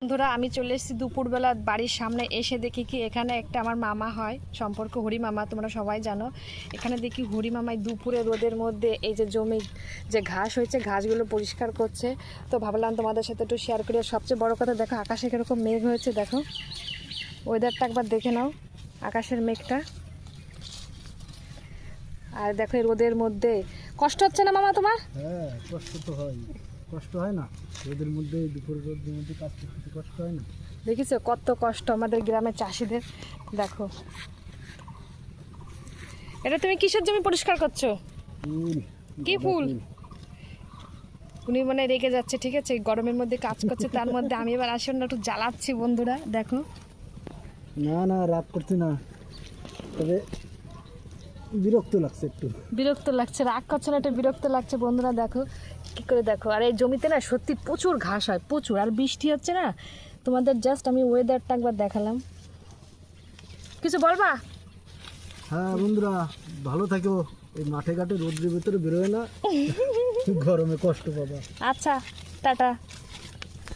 বন্ধুরা আমি চলে এসেছি দুপুরবেলা বাড়ির সামনে, এসে দেখি কি এখানে একটা আমার মামা হয় সম্পর্ক, হরি মামা, তোমরা সবাই জানো। এখানে দেখি হরি মামাই দুপুরে রোদের মধ্যে এই যে জমি যে ঘাস হয়েছে ঘাসগুলো পরিষ্কার করছে। তো ভাবলাম তোমাদের সাথে একটু শেয়ার করি। আর সবচেয়ে বড় কথা দেখো আকাশে কীরকম মেঘ হয়েছে, দেখো ওয়েদারটা একবার দেখে নাও, আকাশের মেঘটা। আর দেখো এই রোদের মধ্যে কষ্ট হচ্ছে না মামা তোমার? হ্যাঁ, কষ্ট তো হয়, কষ্ট হয় না? রোদের মধ্যে, দুপুরের রোদের মধ্যে কাজ করতে কষ্ট হয় না? দেখিছো কত কষ্ট আমাদের গ্রামের চাষিদের। দেখো এটা তুমি কিসের জমি পরিষ্কার করছো? ফুল। কি ফুল? উনি মানে রেগে যাচ্ছে, ঠিক আছে, গরমের মধ্যে কাজ করছে, তার মধ্যে আমি এবার আসলে একটু জ্বালাচ্ছি বন্ধুরা। দেখো না না, রাগ করছি না, তবে বিরক্ত লাগছে একটু। বিরক্ত লাগছে, রাগ করছে না, এটা বিরক্ত লাগছে বন্ধুরা। দেখো কি করে, দেখো। আর এই জমিতে না সত্যি প্রচুর ঘাস হয়, প্রচুর। আর বৃষ্টি হচ্ছে না, তোমাদের জাস্ট আমি ওয়েদারটা একবার দেখালাম। কিছু বলবা? হ্যাঁ বন্ধুরা, ভালো থাকো। এই মাঠে ঘাটে রোদ্রের ভিতরে বেরোয় না, গরমে কষ্ট পাবা। আচ্ছা, টাটা।